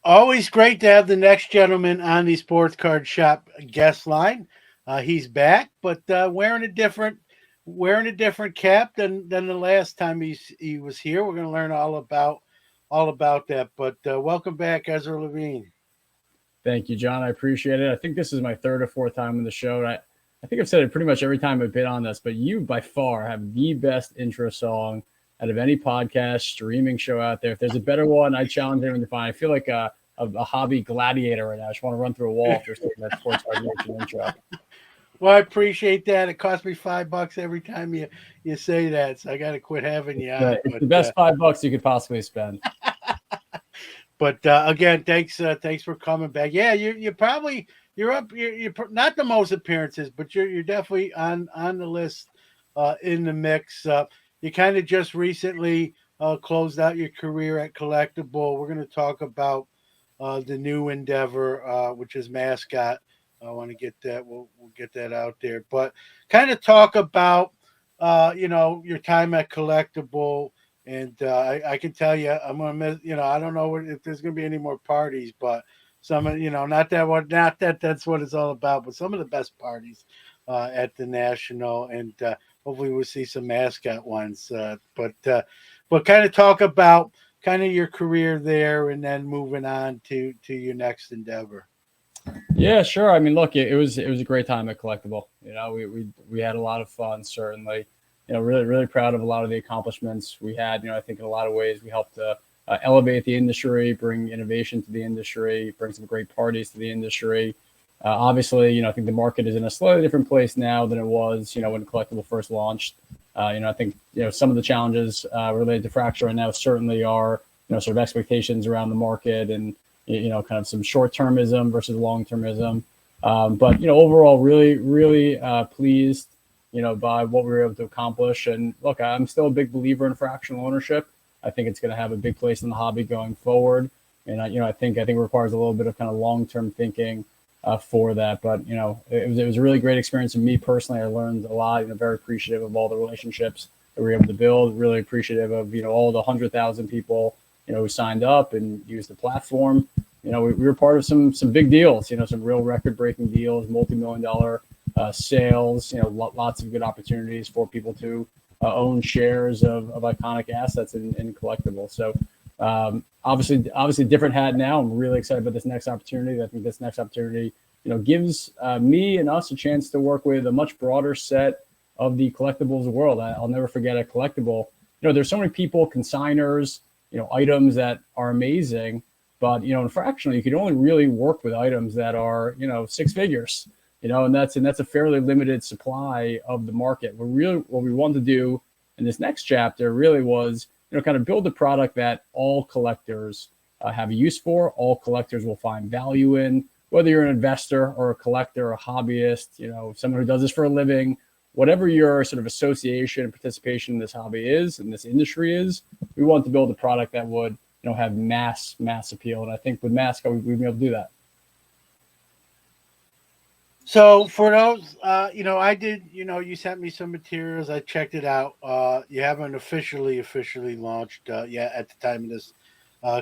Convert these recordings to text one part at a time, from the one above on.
Always great to have the next gentleman on the Sports Card Shop guest line. He's back, but wearing a different cap than the last time he was here. We're going to learn all about that. But welcome back, Ezra Levine. Thank you, John. I appreciate it. I think this is my third or fourth time on the show. I think I've said it pretty much every time I've been on this, but you by far have the best intro song out of any podcast, streaming show out there. If there's a better one, I challenge anyone to find. I feel like a hobby gladiator right now. I just want to run through a wall if you're saying that Sports Card Nation intro. Well, I appreciate that. It costs me $5 every time you say that, so I got to quit having you on. It's the best $5 you could possibly spend. But again, thanks for coming back. Yeah, you're up. You're not the most appearances, but you're definitely on the list, in the mix. You kind of just recently closed out your career at Collectable. We're going to talk about the new endeavor, which is Mascot. I want to get that. We'll get that out there, but kind of talk about your time at Collectable. And I can tell you, I'm gonna miss. I don't know if there's gonna be any more parties, but not that that's what it's all about, but some of the best parties at the National, and hopefully we'll see some Mascot ones. But kind of talk about kind of your career there, and then moving on to your next endeavor. Yeah, sure. I mean, look, it was a great time at Collectible. We had a lot of fun, certainly. Really proud of a lot of the accomplishments we had. I think in a lot of ways we helped to elevate the industry, bring innovation to the industry, bring some great parties to the industry. Obviously, I think the market is in a slightly different place now than it was, when Collectible first launched. I think, some of the challenges related to Fracture right now certainly are, sort of expectations around the market and, kind of some short-termism versus long-termism. But, overall, really, really pleased by what we were able to accomplish. And look, I'm still a big believer in fractional ownership. I think it's going to have a big place in the hobby going forward. And I think it requires a little bit of kind of long-term thinking for that. But it was a really great experience for me personally. I learned a lot. Very appreciative of all the relationships that we were able to build. Really appreciative of all the 100,000 people who signed up and used the platform. We were part of some big deals. Some real record-breaking deals, multi-million-dollar sales, lots of good opportunities for people to own shares of iconic assets in Collectible. So obviously different hat now. I'm really excited about this next opportunity. I think this next opportunity, gives me and us a chance to work with a much broader set of the collectibles world. I'll never forget at Collectible, there's so many people, consigners, items that are amazing, but, in fractional, you can only really work with items that are, six figures. And that's a fairly limited supply of the market. What we wanted to do in this next chapter really was, kind of build a product that all collectors have a use for, all collectors will find value in, whether you're an investor or a collector, or a hobbyist, someone who does this for a living, whatever your sort of association and participation in this hobby is, and this industry is, we want to build a product that would, have mass appeal. And I think with Mascot, we've been able to do that. So for those, I did, you sent me some materials. I checked it out. You haven't officially launched yet at the time of this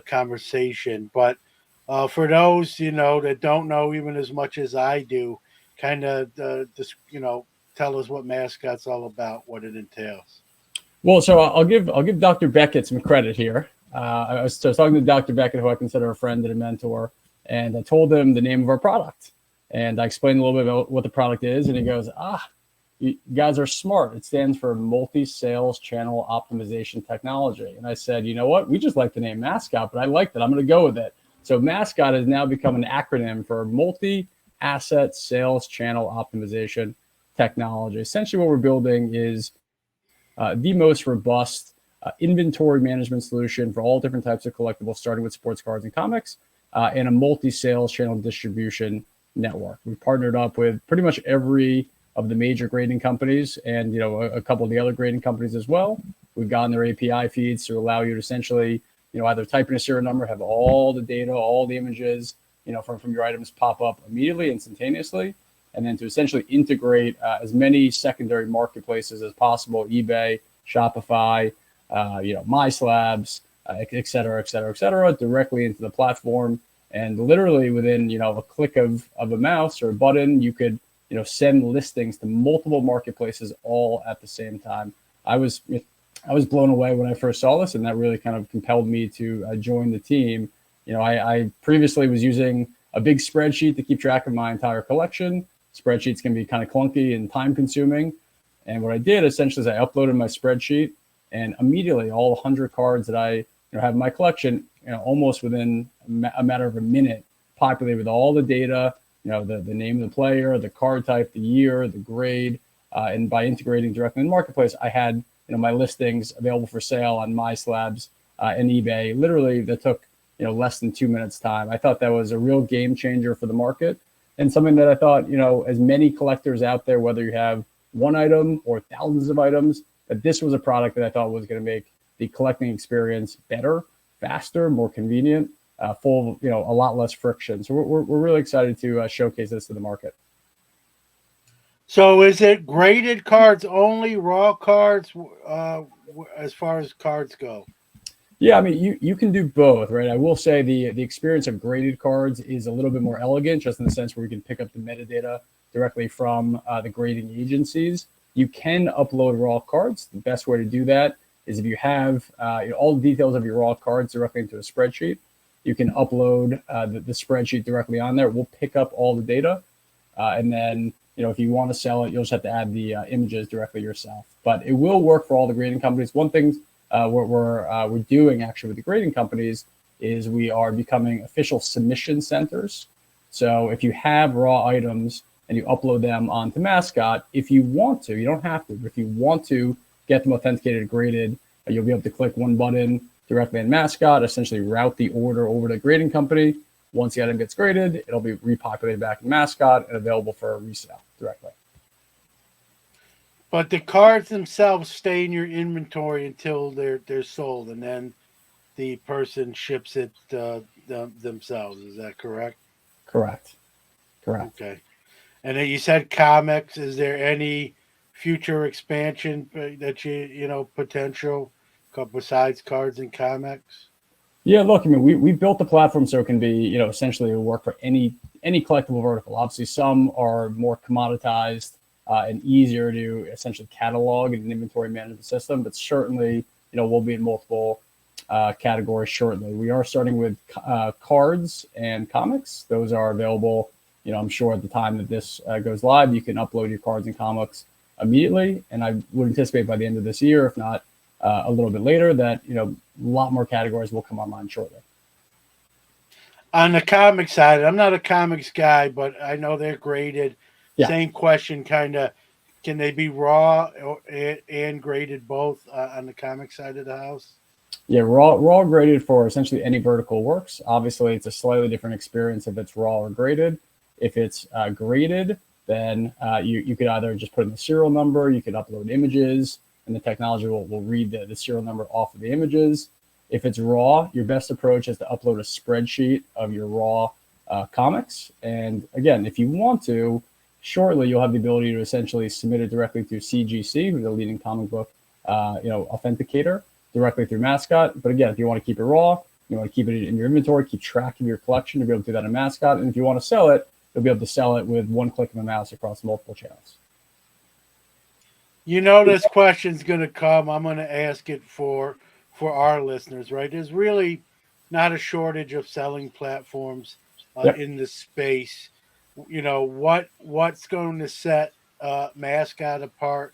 conversation. But for those, that don't know even as much as I do, kind of just, tell us what Mascot's all about, what it entails. Well, so I'll give Dr. Beckett some credit here. I was talking to Dr. Beckett, who I consider a friend and a mentor, and I told him the name of our product. And I explained a little bit about what the product is, and he goes, you guys are smart. It stands for Multi-Sales Channel Optimization Technology. And I said, you know what? We just like the name Mascot, but I like that. I'm going to go with it. So Mascot has now become an acronym for Multi-Asset Sales Channel Optimization Technology. Essentially what we're building is the most robust inventory management solution for all different types of collectibles, starting with sports cards and comics, and a multi-sales channel distribution network. We've partnered up with pretty much every of the major grading companies and, a couple of the other grading companies as well. We've gotten their API feeds to allow you to essentially, either type in a serial number, have all the data, all the images, from your items pop up immediately, instantaneously, and then to essentially integrate as many secondary marketplaces as possible, eBay, Shopify, MySlabs, et cetera, directly into the platform. And literally within, a click of a mouse or a button, you could, send listings to multiple marketplaces all at the same time. I was blown away when I first saw this, and that really kind of compelled me to join the team. I previously was using a big spreadsheet to keep track of my entire collection. Spreadsheets can be kind of clunky and time consuming. And what I did essentially is I uploaded my spreadsheet, and immediately all 100 cards that I have in my collection, almost within a matter of a minute, populated with all the data, the name of the player, the card type, the year, the grade. And by integrating directly in the marketplace, I had my listings available for sale on MySlabs and eBay. Literally, that took less than 2 minutes time. I thought that was a real game changer for the market, and something that I thought, as many collectors out there, whether you have one item or thousands of items, that this was a product that I thought was going to make the collecting experience better, faster, more convenient, full of, a lot less friction. So we're really excited to showcase this to the market. So is it graded cards only, raw cards, as far as cards go? Yeah, I mean, you can do both, right? I will say the experience of graded cards is a little bit more elegant, just in the sense where we can pick up the metadata directly from the grading agencies. You can upload raw cards. The best way to do that is if you have all the details of your raw cards directly into a spreadsheet. You can upload the spreadsheet directly on there. We'll pick up all the data, and then if you want to sell it, you'll just have to add the images directly yourself. But it will work for all the grading companies. One thing what we're doing actually with the grading companies is we are becoming official submission centers. So if you have raw items and you upload them onto MASCOT, if you want to, you don't have to, but if you want to get them authenticated and graded, you'll be able to click one button directly in MASCOT, essentially route the order over to the grading company. Once the item gets graded, it'll be repopulated back in MASCOT and available for resale directly. But the cards themselves stay in your inventory until they're sold, and then the person ships it themselves. Is that correct? Correct. Okay. And then you said comics. Is there any future expansion that potential besides cards and comics? Yeah, look, I mean, we built the platform so it can be, essentially work for any collectible vertical. Obviously, some are more commoditized and easier to essentially catalog in an inventory management system, but certainly, we'll be in multiple categories shortly. We are starting with cards and comics. Those are available. I'm sure at the time that this goes live, you can upload your cards and comics immediately. And I would anticipate by the end of this year, if not a little bit later, that a lot more categories will come online shortly. On the comic side, I'm not a comics guy, but I know they're graded. Yeah. Same question, kind of. Can they be raw and graded both on the comic side of the house? Yeah, raw graded for essentially any vertical works. Obviously, it's a slightly different experience if it's raw or graded. If it's graded, then you could either just put in the serial number, you could upload images, and the technology will read the serial number off of the images. If it's raw, your best approach is to upload a spreadsheet of your raw comics. And again, if you want to, shortly you'll have the ability to essentially submit it directly to CGC, who's the leading comic book authenticator, directly through MASCOT. But again, if you want to keep it raw, you want to keep it in your inventory, keep track of your collection, you'll be able to do that in MASCOT. And if you want to sell it, you'll be able to sell it with one click of a mouse across multiple channels. This question's going to come. I'm going to ask it for our listeners, right? There's really not a shortage of selling platforms in the space. What's going to set MASCOT apart,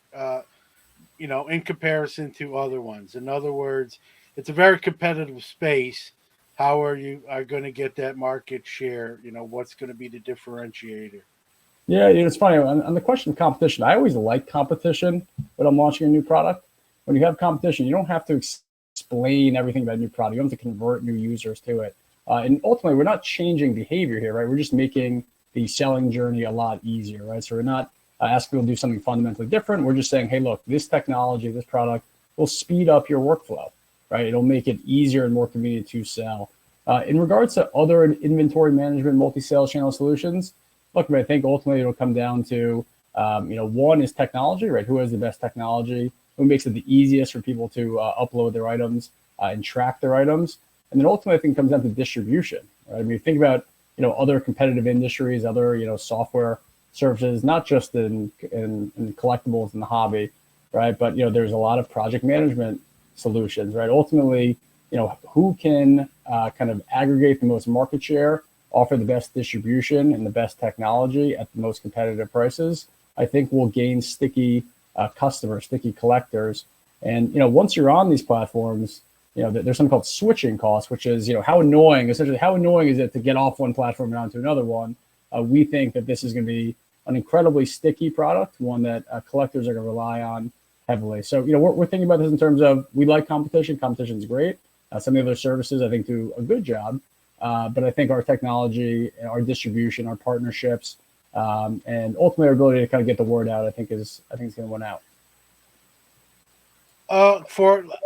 in comparison to other ones? In other words, it's a very competitive space. How are you going to get that market share? What's going to be the differentiator? Yeah, it's funny. On the question of competition, I always like competition when I'm launching a new product. When you have competition, you don't have to explain everything about a new product. You don't have to convert new users to it. And ultimately, we're not changing behavior here, right? We're just making the selling journey a lot easier, right? So we're not asking people to do something fundamentally different. We're just saying, hey, look, this technology, this product will speed up your workflow, right? It'll make it easier and more convenient to sell. In regards to other inventory management, multi-sales channel solutions, look, I think ultimately it'll come down to, one is technology, right? Who has the best technology? Who makes it the easiest for people to upload their items and track their items? And then ultimately, I think it comes down to distribution. Right? I mean, think about other competitive industries, other software services, not just in collectibles in the hobby, right? But there's a lot of project management solutions, right? Ultimately, who can kind of aggregate the most market share, offer the best distribution and the best technology at the most competitive prices, I think will gain sticky customers, sticky collectors. And once you're on these platforms, there's something called switching costs, which is how annoying is it to get off one platform and onto another one. We think that this is going to be an incredibly sticky product, one that collectors are going to rely on heavily. So we're thinking about this in terms of, we like competition. Competition is great. Some of the other services, I think, do a good job. But I think our technology, our distribution, our partnerships, and ultimately our ability to kind of get the word out, I think is going to win out.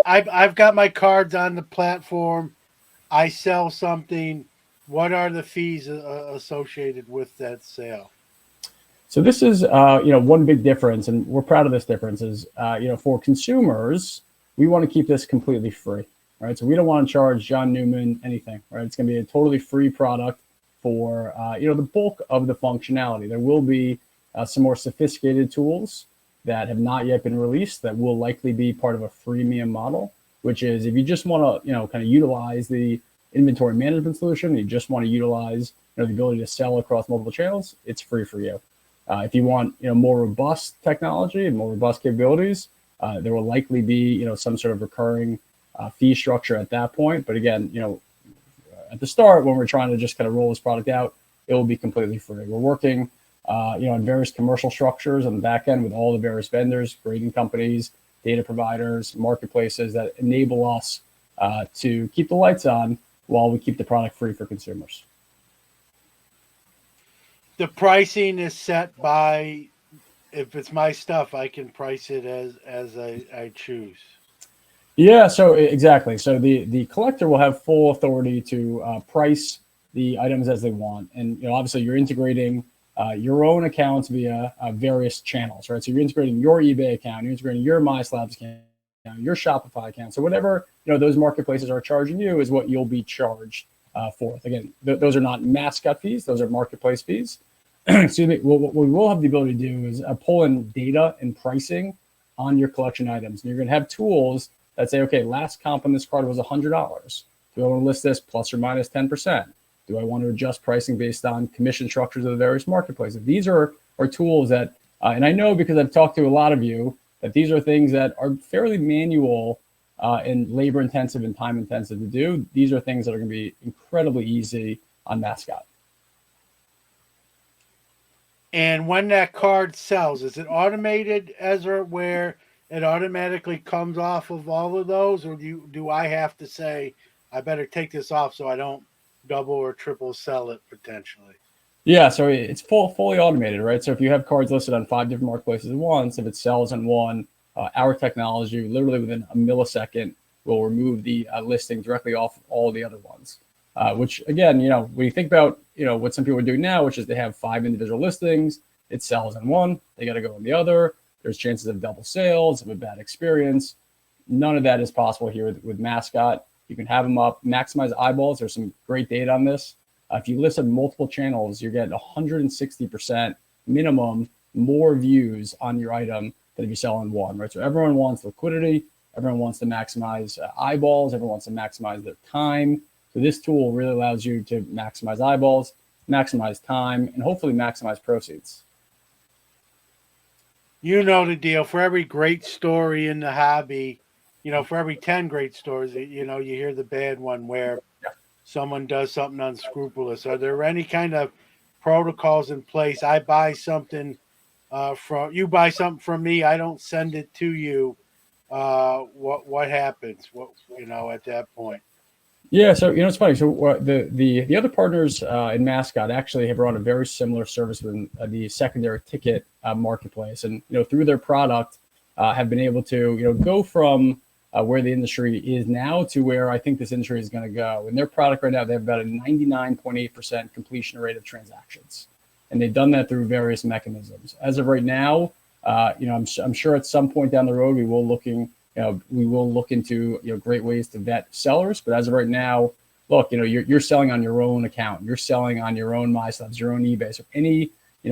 I've got my cards on the platform. I sell something. What are the fees associated with that sale? So this is one big difference, and we're proud of this difference. Is for consumers, we want to keep this completely free, right? So we don't want to charge John Newman anything, right? It's going to be a totally free product for the bulk of the functionality. There will be some more sophisticated tools that have not yet been released that will likely be part of a freemium model, which is if you just want to kind of utilize the inventory management solution, you just want to utilize the ability to sell across multiple channels, it's free for you. If you want more robust technology and more robust capabilities, there will likely be some sort of recurring fee structure at that point. But again, at the start, when we're trying to just kind of roll this product out, it will be completely free. We're working on various commercial structures on the back end with all the various vendors, grading companies, data providers, marketplaces that enable us to keep the lights on while we keep the product free for consumers. The pricing is set by, if it's my stuff, I can price it as I choose. Yeah, so exactly. So the collector will have full authority to price the items as they want, and obviously you're integrating your own accounts via various channels, right? So you're integrating your eBay account, you're integrating your MySlabs account, your Shopify account. So whatever those marketplaces are charging you is what you'll be charged for. Again, those are not MASCOT fees; those are marketplace fees. Excuse me. What we will have the ability to do is pull in data and pricing on your collection items, and you're going to have tools that say, okay, last comp on this card was $100. Do I want to list this plus or minus 10%? Do I want to adjust pricing based on commission structures of the various marketplaces? These are tools that, and I know because I've talked to a lot of you, that these are things that are fairly manual and labor intensive and time intensive to do. These are things that are going to be incredibly easy on MASCOT. And when that card sells, is it automated, Ezra, where it automatically comes off of all of those, or do I have to say I better take this off so I don't double or triple sell it potentially? Yeah, so it's fully automated, right? So if you have cards listed on 5 different marketplaces at once, if it sells on one, our technology literally within a millisecond will remove the listing directly off all the other ones. Which again, when you think about what some people are doing now, which is they have 5 individual listings, it sells on one, they got to go on the other. There's chances of double sales, of a bad experience. None of that is possible here with MASCOT. You can have them up, maximize eyeballs. There's some great data on this. If you list on multiple channels, you're getting 160% minimum more views on your item than if you sell on one, right? So everyone wants liquidity. Everyone wants to maximize eyeballs. Everyone wants to maximize their time. So this tool really allows you to maximize eyeballs, maximize time, and hopefully maximize proceeds. You know the deal. For every great story in the hobby, for every 10 great stories, you hear the bad one where someone does something unscrupulous. Are there any kind of protocols in place? I buy something you buy something from me, I don't send it to you. What happens? At that point? Yeah, so it's funny. So the other partners in MASCOT actually have run a very similar service within the secondary ticket marketplace, and through their product have been able to go from where the industry is now to where I think this industry is going to go. In their product right now, they have about a 99.8% completion rate of transactions, and they've done that through various mechanisms. As of right now, I'm sure at some point down the road we will looking we will look into great ways to vet sellers. But as of right now, look, you're selling on your own account, you're selling on your own MySlabs, your own eBay. So any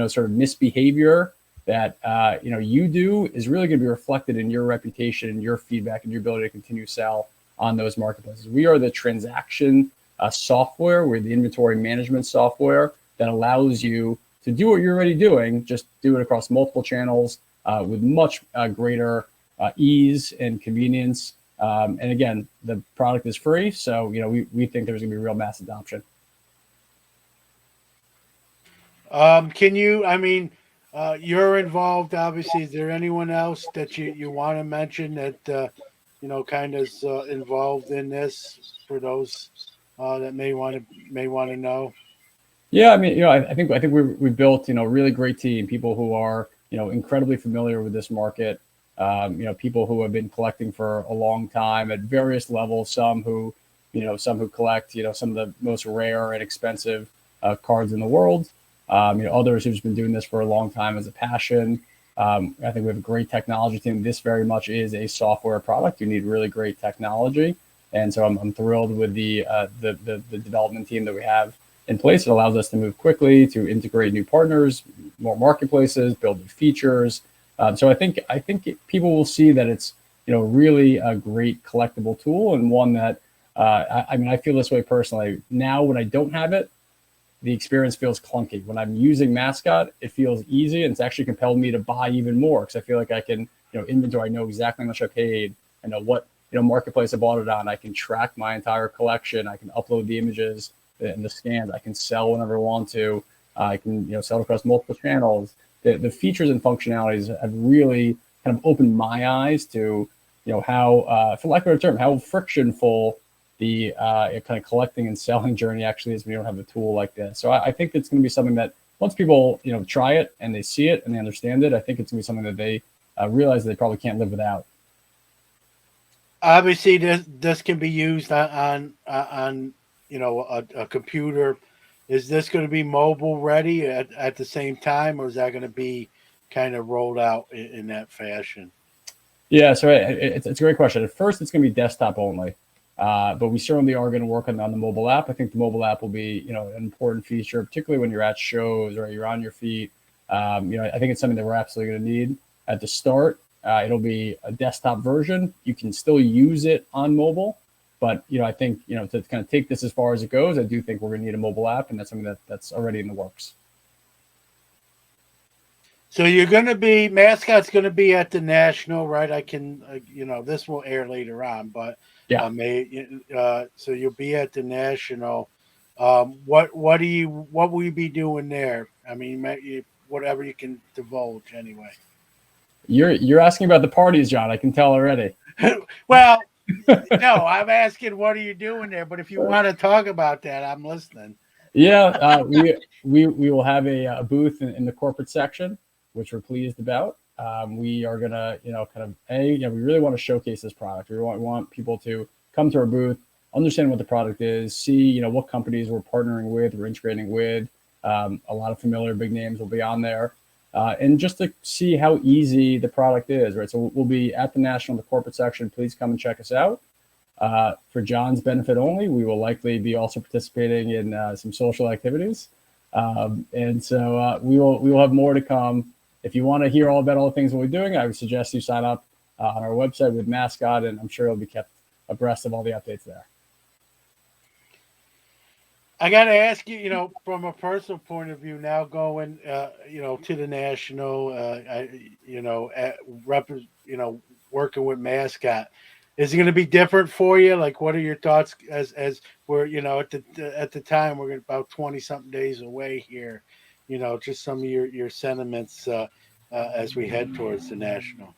sort of misbehavior that you do is really going to be reflected in your reputation and your feedback and your ability to continue to sell on those marketplaces. We are the transaction software, we're the inventory management software that allows you to do what you're already doing, just do it across multiple channels with much greater ease and convenience. And again, the product is free, so we think there's going to be real mass adoption. Can you? I mean, you're involved, obviously. Is there anyone else that you want to mention that kind of involved in this for those that may want to know? Yeah, I mean, I think we built a really great team, people who are incredibly familiar with this market. People who have been collecting for a long time at various levels. Some who collect some of the most rare and expensive cards in the world. Others who've been doing this for a long time as a passion. I think we have a great technology team. This very much is a software product. You need really great technology, and so I'm thrilled with the development team that we have in place. It allows us to move quickly, to integrate new partners, more marketplaces, build new features. So I think people will see that it's really a great collectible tool, and one that I feel this way personally. Now when I don't have it, the experience feels clunky. When I'm using MASCOT, it feels easy, and it's actually compelled me to buy even more because I feel like I can inventory. I know exactly how much I paid. I know what marketplace I bought it on. I can track my entire collection. I can upload the images and the scans. I can sell whenever I want to. I can sell across multiple channels. The features and functionalities have really kind of opened my eyes to how, for lack of a better term, how frictionful the kind of collecting and selling journey actually is when you don't have a tool like this. So I think it's going to be something that once people try it and they see it and they understand it, I think it's going to be something that they realize they probably can't live without. Obviously, this can be used on a computer. Is this going to be mobile ready at the same time, or is that going to be kind of rolled out in that fashion? Yeah, so it's a great question. At first, it's going to be desktop only, but we certainly are going to work on the mobile app. I think the mobile app will be an important feature, particularly when you're at shows or you're on your feet. I think it's something that we're absolutely going to need at the start. It'll be a desktop version. You can still use it on mobile. But, I think, to kind of take this as far as it goes, I do think we're going to need a mobile app, and that's something that's already in the works. So you're going to be, MASCOT's going to be at the National, right? I can, this will air later on, but yeah. So you'll be at the National. What will you be doing there? I mean, whatever you can divulge anyway. You're asking about the parties, John. I can tell already. Well, no, I'm asking what are you doing there? But if you want to talk about that, I'm listening. Yeah, we will have a booth in the corporate section, which we're pleased about. We are gonna, we really want to showcase this product. We want people to come to our booth, understand what the product is, see, what companies we're partnering with, we're integrating with. A lot of familiar big names will be on there. And just to see how easy the product is, right? So we'll be at the National, the corporate section. Please come and check us out. For John's benefit only, we will likely be also participating in some social activities. And so we will have more to come. If you want to hear all about all the things we're doing, I would suggest you sign up on our website with MASCOT, and I'm sure you'll be kept abreast of all the updates there. I got to ask you, from a personal point of view, now going, to the National, working with MASCOT, is it going to be different for you? Like, what are your thoughts as we're, at the time we're about 20 something days away here, just some of your sentiments as we head towards the National.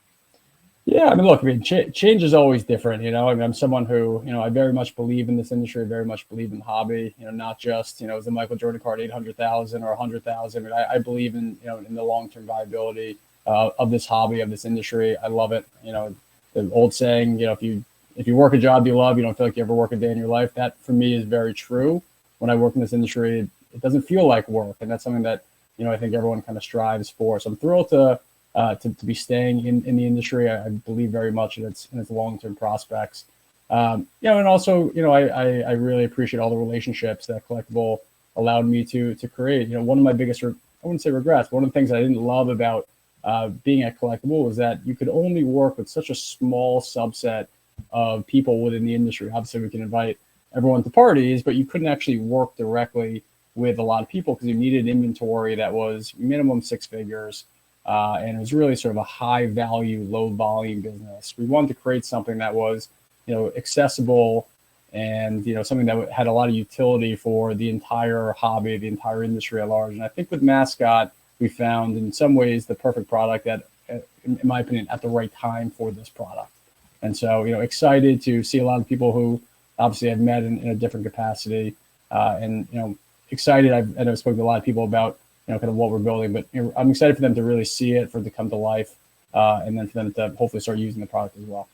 Yeah, I mean, look, change is always different. I'm someone who, I very much believe in this industry, very much believe in the hobby. Not just, is the Michael Jordan card 800,000 or 100,000. I believe in, in the long-term viability of this hobby, of this industry. I love it. The old saying, if you work a job you love, you don't feel like you ever work a day in your life. That for me is very true. When I work in this industry, it doesn't feel like work, and that's something that I think everyone kind of strives for. So I'm thrilled to to be staying in the industry. I believe very much in its long-term prospects. And also, I really appreciate all the relationships that Collectable allowed me to create. One of my biggest, I wouldn't say regrets, one of the things I didn't love about being at Collectable was that you could only work with such a small subset of people within the industry. Obviously, we can invite everyone to parties, but you couldn't actually work directly with a lot of people because you needed inventory that was minimum six figures. And it was really sort of a high value, low volume business. We wanted to create something that was, accessible and, something that had a lot of utility for the entire hobby, the entire industry at large. And I think with MASCOT, we found in some ways the perfect product that, in my opinion, at the right time for this product. And so, excited to see a lot of people who obviously I've met in a different capacity, and excited. I've spoken to a lot of people about kind of what we're building, but I'm excited for them to really see it, for it to come to life, and then for them to hopefully start using the product as well.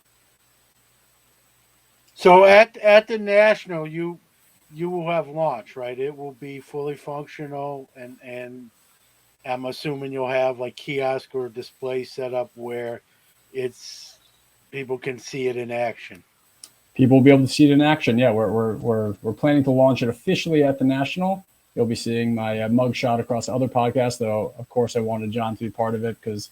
So at the national, you will have launch, right? It will be fully functional, and I'm assuming you'll have like kiosk or display set up where it's people can see it in action. People will be able to see it in action. Yeah, we're planning to launch it officially at the national. You'll be seeing my mugshot across other podcasts, though. Of course, I wanted John to be part of it because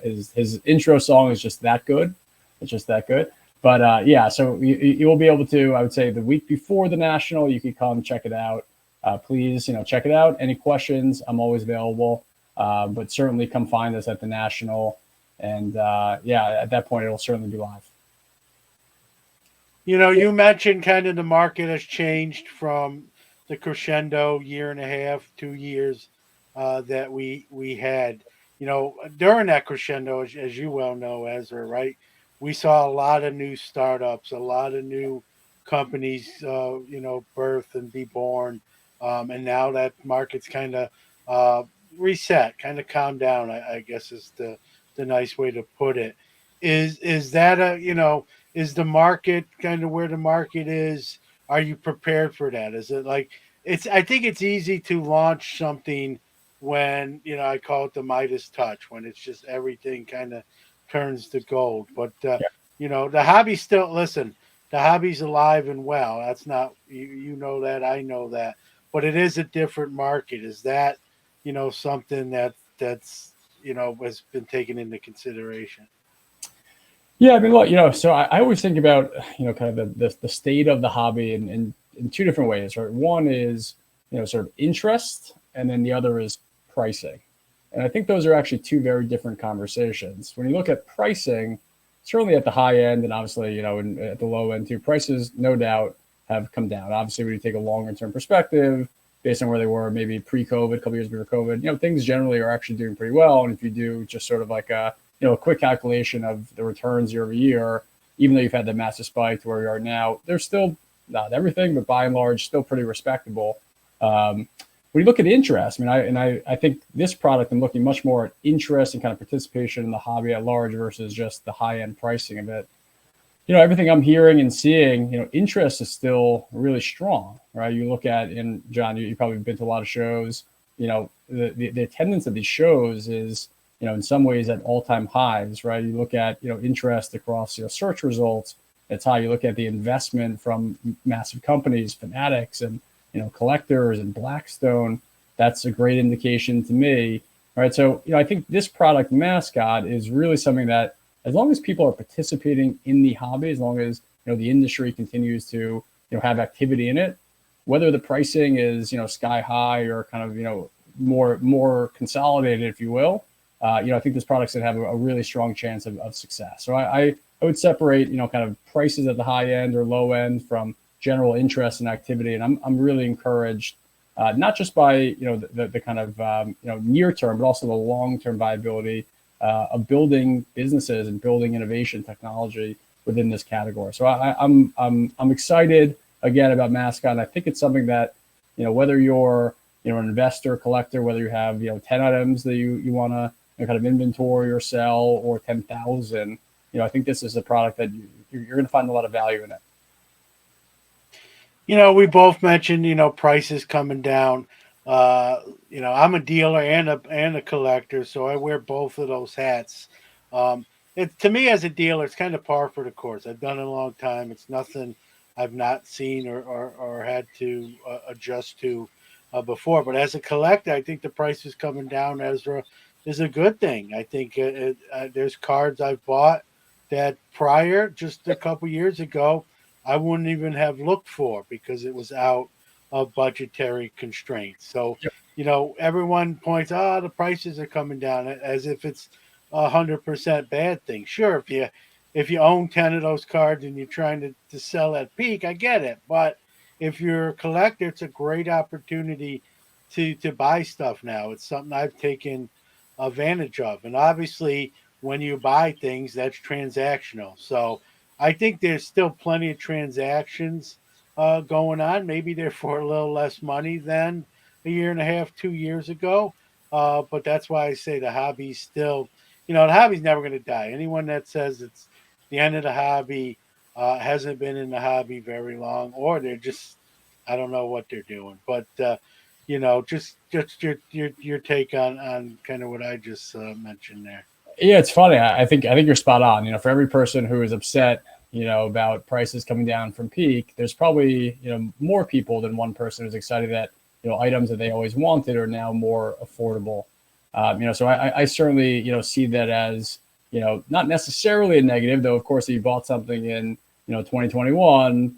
his intro song is just that good. It's just that good. But yeah, so you will be able to. I would say the week before the national, you can come check it out. Please, check it out. Any questions? I'm always available. But certainly come find us at the national. And yeah, at that point, it'll certainly be live. You mentioned kind of the market has changed from the crescendo year and a half, 2 years that we had. During that crescendo, as you well know, Ezra, right? We saw a lot of new startups, a lot of new companies, birth and be born, and now that market's kind of reset, kind of calmed down. I guess is the nice way to put it. Is that is the market kind of where the market is? Are you prepared for that? Is it like I think it's easy to launch something when, I call it the Midas touch, when it's just everything kind of turns to gold. But, the hobby still, listen, the hobby's alive and well. That's not, you know that, I know that, but it is a different market. Is that, something that's, has been taken into consideration? Yeah, I mean, look, so I always think about, kind of the state of the hobby in two different ways, right? One is, sort of interest, and then the other is pricing. And I think those are actually two very different conversations. When you look at pricing, certainly at the high end and obviously, and at the low end too, prices no doubt have come down. Obviously, when you take a longer term perspective, based on where they were maybe pre-COVID, a couple years before COVID, things generally are actually doing pretty well. And if you do just sort of like a quick calculation of the returns year over year, even though you've had the massive spike to where we are now, they're still not everything, but by and large, still pretty respectable. When you look at interest, I think this product, I'm looking much more at interest and kind of participation in the hobby at large versus just the high end pricing of it. Everything I'm hearing and seeing, interest is still really strong, right? You look at, and John, you probably been to a lot of shows, the attendance of these shows is, in some ways at all-time highs, right? You look at, interest across, search results. It's high. You look at the investment from massive companies, Fanatics and, collectors and Blackstone. That's a great indication to me, right? So, I think this product MASCOT is really something that, as long as people are participating in the hobby, as long as, the industry continues to, have activity in it, whether the pricing is, sky high or kind of, more consolidated, if you will, I think this product's going to have a really strong chance of success. So I would separate, kind of prices at the high end or low end from general interest and activity. And I'm really encouraged, not just by, the kind of, near term, but also the long-term viability of building businesses and building innovation technology within this category. So I'm excited again about MASCOT. And I think it's something that, whether you're, an investor, collector, whether you have, 10 items that you want to, kind of inventory or sell, or 10,000, I think this is a product that you're going to find a lot of value in it. We both mentioned, prices coming down. I'm a dealer and a collector, so I wear both of those hats. Um, it to me as a dealer, it's kind of par for the course. I've done it a long time. It's nothing I've not seen or had to adjust to before. But as a collector, I think the price is coming down, Ezra, is a good thing. I think there's cards I've bought that prior, just a couple years ago, I wouldn't even have looked for because it was out of budgetary constraints. So, everyone points, the prices are coming down as if it's 100% bad thing. Sure, if you own 10 of those cards and you're trying to sell at peak, I get it. But if you're a collector, it's a great opportunity to buy stuff now. It's something I've taken advantage of. And obviously, when you buy things, that's transactional. So I think there's still plenty of transactions going on. Maybe they're for a little less money than a year and a half, 2 years ago. But that's why I say the hobby's still, the hobby's never going to die. Anyone that says it's the end of the hobby hasn't been in the hobby very long, or they're just, I don't know what they're doing. But just your take on kind of what I just mentioned there. Yeah, it's funny. I think you're spot on. For every person who is upset, about prices coming down from peak, there's probably more people than one person who's excited that items that they always wanted are now more affordable. So I certainly see that as not necessarily a negative, though. Of course, if you bought something in 2021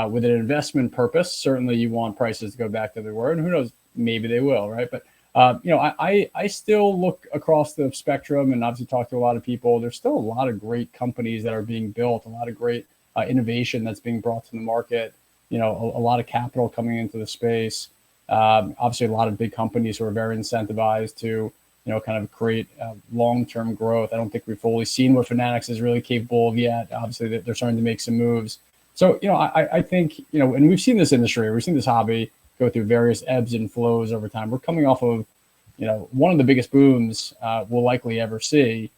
with an investment purpose, certainly you want prices to go back to where they were, and who knows, maybe they will, right? But I still look across the spectrum and obviously talk to a lot of people. There's still a lot of great companies that are being built, a lot of great innovation that's being brought to the market. A lot of capital coming into the space. Obviously, a lot of big companies who are very incentivized to kind of create long-term growth. I don't think we've fully seen what Fanatics is really capable of yet. Obviously, they're starting to make some moves. So, I think, and we've seen this industry, we've seen this hobby go through various ebbs and flows over time. We're coming off of, one of the biggest booms we'll likely ever see.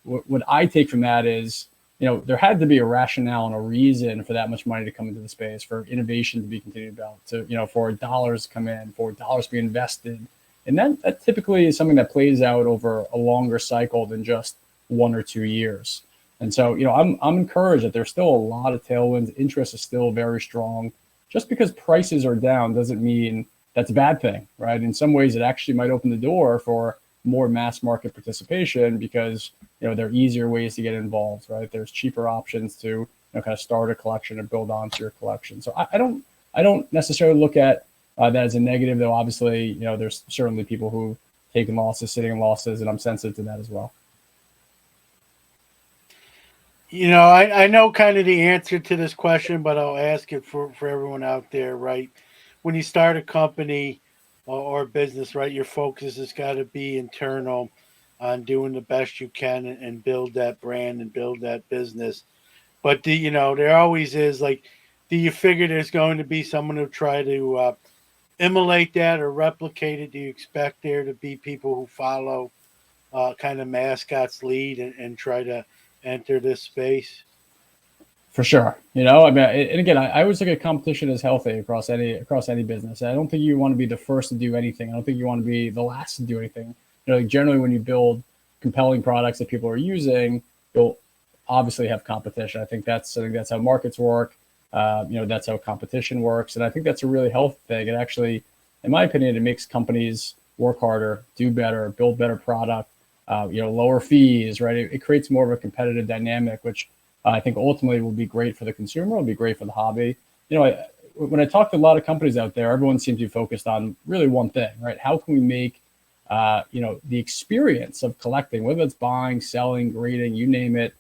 What I take from that is, there had to be a rationale and a reason for that much money to come into the space, for innovation to be continued about, for dollars to come in, for dollars to be invested. And that typically is something that plays out over a longer cycle than just 1 or 2 years. And so, I'm encouraged that there's still a lot of tailwinds. Interest is still very strong. Just because prices are down doesn't mean that's a bad thing, right? In some ways, it actually might open the door for more mass market participation because, there are easier ways to get involved, right? There's cheaper options to, kind of start a collection and build onto your collection. So I don't necessarily look at that as a negative, though. Obviously, there's certainly people who've taken losses, sitting in losses, and I'm sensitive to that as well. I know kind of the answer to this question, but I'll ask it for everyone out there, right? When you start a company or business, right, your focus has got to be internal on doing the best you can and build that brand and build that business. But there always is like, do you figure there's going to be someone who try to emulate that or replicate it? Do you expect there to be people who follow kind of mascots lead and try to enter this space? For sure. I mean, and again, I always look at competition as healthy across any business. I don't think you want to be the first to do anything. I don't think you want to be the last to do anything. Like generally when you build compelling products that people are using, you'll obviously have competition. I think that's how markets work. That's how competition works. And I think that's a really healthy thing. It actually, in my opinion, it makes companies work harder, do better, build better product, lower fees, right? It creates more of a competitive dynamic, which I think ultimately will be great for the consumer. It'll be great for the hobby. When I talk to a lot of companies out there, everyone seems to be focused on really one thing, right? How can we make, the experience of collecting, whether it's buying, selling, grading, you name it,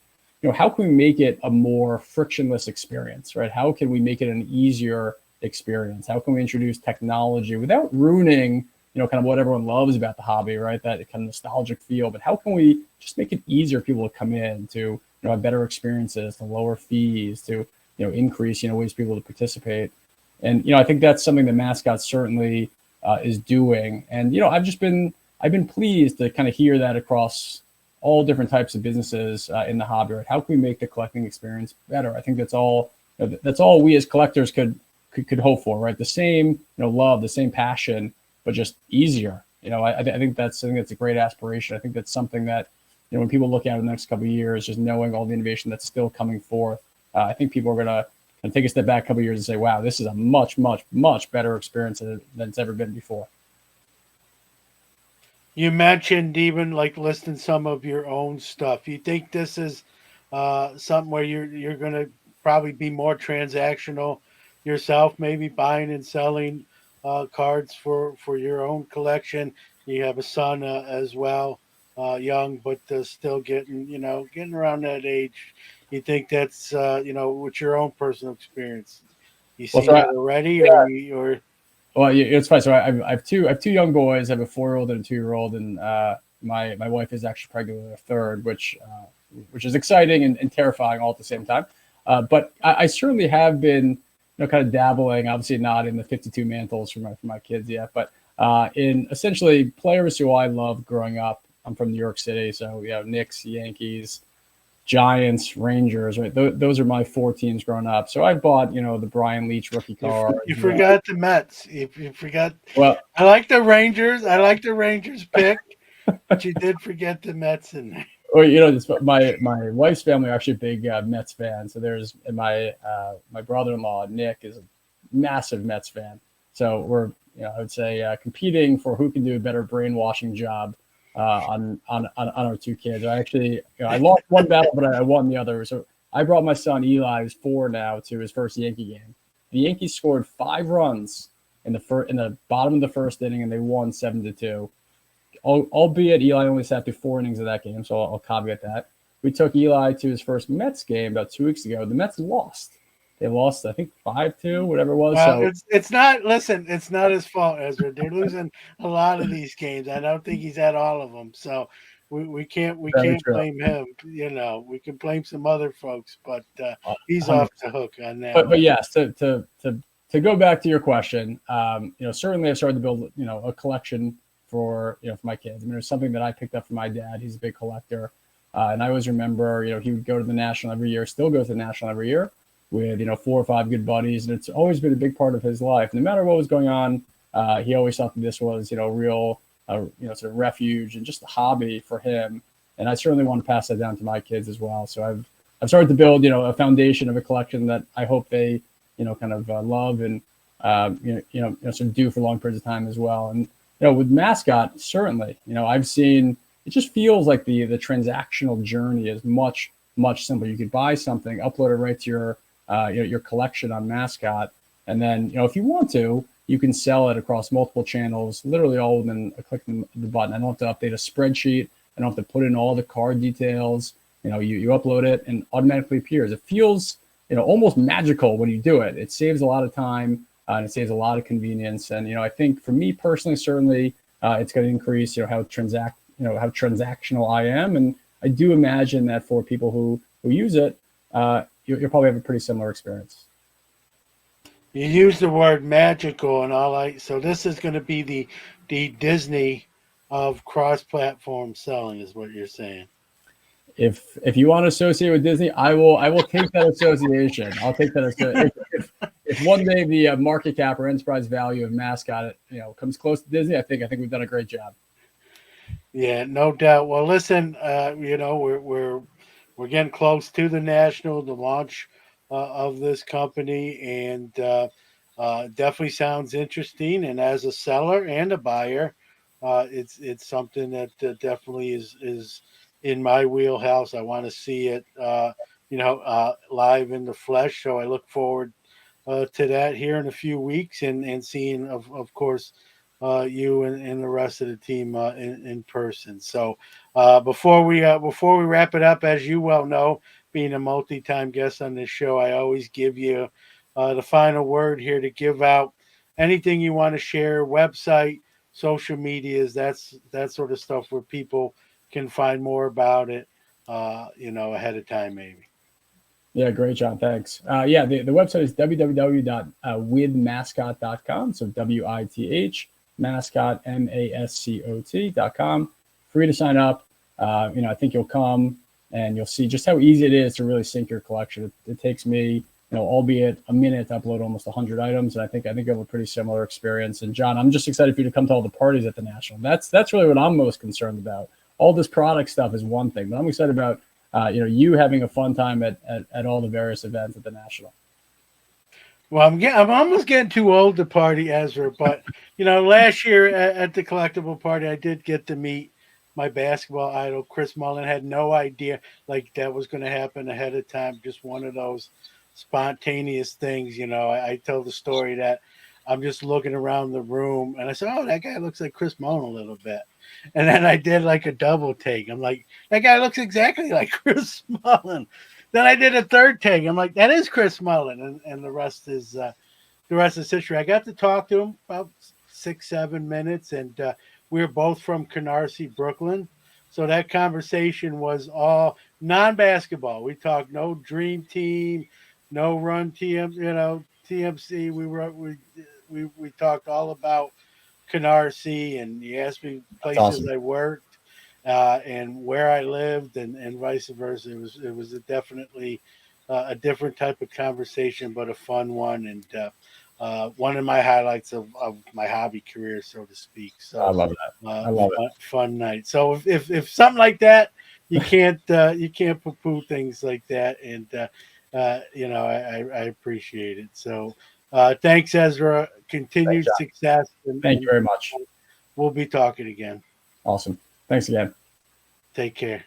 how can we make it a more frictionless experience, right? How can we make it an easier experience? How can we introduce technology without ruining, kind of what everyone loves about the hobby, right? That kind of nostalgic feel, but how can we just make it easier for people to come in to, have better experiences, to lower fees, to, increase, ways for people to participate. And, I think that's something that MASCOT certainly is doing. And, I've been pleased to kind of hear that across all different types of businesses in the hobby, right? How can we make the collecting experience better? I think that's all we as collectors could hope for, right? The same, love, the same passion but just easier. I think that's a great aspiration. I think that's something that, when people look at it in the next couple of years, just knowing all the innovation that's still coming forth, I think people are going to take a step back a couple of years and say, wow, this is a much, much, much better experience than it's ever been before. You mentioned even like listing some of your own stuff. You think this is something where you're going to probably be more transactional yourself, maybe buying and selling cards for your own collection? You have a son as well, young but still getting around that age. You think that's with your own personal experience? You Well, see so that already, or Well, it's funny. So I have two young boys. I have a 4-year-old and a 2-year-old, and my wife is actually pregnant with a third, which is exciting and terrifying all at the same time. But I certainly have been, kind of dabbling. Obviously, not in the 52 mantles for my kids yet, but in essentially players who I loved growing up. I'm from New York City, so Knicks, Yankees, Giants, Rangers, right? Those are my 4 teams growing up. So I bought, the Brian Leach rookie card. you forgot the Mets. You forgot. Well, I like the Rangers. I like the Rangers pick, but you did forget the Mets in there. Well, my wife's family are actually big Mets fans. So there's my brother-in-law Nick is a massive Mets fan. So we're I would say competing for who can do a better brainwashing job on our 2 kids. I actually I lost one battle, but I won the other. So I brought my son Eli, who's 4 now, to his first Yankee game. The Yankees scored 5 runs in the bottom of the first inning, and they won 7-2. Albeit Eli only sat through 4 innings of that game, so I'll caveat that. We took Eli to his first Mets game about 2 weeks ago. The Mets lost. They lost, I think, 5-2, whatever it was. Well, it's not. Listen, it's not his fault, Ezra. They're losing a lot of these games. I don't think he's at all of them. So we can't blame him. We can blame some other folks, but he's 100%. off the hook on that. But yes, to go back to your question, certainly I've started to build a collection for my kids. I mean, it's something that I picked up from my dad. He's a big collector, and I always remember he would go to the National every year, still goes to the National every year with 4 or 5 good buddies, and it's always been a big part of his life. No matter what was going on, he always thought that this was real sort of refuge and just a hobby for him. And I certainly want to pass that down to my kids as well. So I've started to build a foundation of a collection that I hope they kind of love and sort of do for long periods of time as well. And with MASCOT, certainly, I've seen it just feels like the transactional journey is much, much simpler. You could buy something, upload it right to your collection on MASCOT, and then if you want to, you can sell it across multiple channels, literally all within a click of the button. I don't have to update a spreadsheet. I don't have to put in all the card details. You upload it and automatically appears. It feels almost magical when you do it. It saves a lot of time. And it saves a lot of convenience. And, I think for me personally, certainly it's going to increase, how transactional I am. And I do imagine that for people who use it, you'll probably have a pretty similar experience. You use the word magical and all so this is going to be the Disney of cross-platform selling is what you're saying. If you want to associate with Disney, I will take that association. I'll take that. If one day the market cap or enterprise value of MASCOT, comes close to Disney, I think we've done a great job. Yeah, no doubt. Well, listen, we're getting close to the the launch of this company, and definitely sounds interesting. And as a seller and a buyer, it's something that definitely is in my wheelhouse. I want to see it, live in the flesh. So I look forward to that here in a few weeks, and seeing of course you and the rest of the team in person. So before we wrap it up, as you well know, being a multi-time guest on this show, I always give you the final word here to give out anything you want to share, website, social medias, that sort of stuff where people can find more about it, ahead of time, maybe. Yeah, great, John. Thanks. The website is www.withmascot.com. So WITH mascot MASCOT.com. Free to sign up. I think you'll come and you'll see just how easy it is to really sync your collection. It takes me albeit a minute, to upload almost 100 items. And I think you have a pretty similar experience. And John, I'm just excited for you to come to all the parties at the National. That's really what I'm most concerned about. All this product stuff is one thing, but I'm excited about you having a fun time at all the various events at the National. Well, I'm almost getting too old to party, Ezra. But last year at the collectible party, I did get to meet my basketball idol, Chris Mullin. Had no idea like that was going to happen ahead of time. Just one of those spontaneous things. I tell the story that I'm just looking around the room and I said, "Oh, that guy looks like Chris Mullin a little bit." And then I did like a double take. I'm like, "That guy looks exactly like Chris Mullin." Then I did a third take. I'm like, that is Chris Mullin, and the rest is history. I got to talk to him about 6-7 minutes, and we were both from Canarsie, Brooklyn. So that conversation was all non-basketball. We talked no Dream Team, no Run TMC. We talked all about Canarsie, and he asked me places awesome. I worked. And where I lived, and vice versa. It was definitely a different type of conversation, but a fun one, and one of my highlights of my hobby career, so to speak. So I love that. I love it. Fun night. So if something like that, you can't poo-poo things like that, and I appreciate it. So thanks, Ezra. Continued success. Thank you very much. We'll be talking again. Awesome. Thanks again. Take care.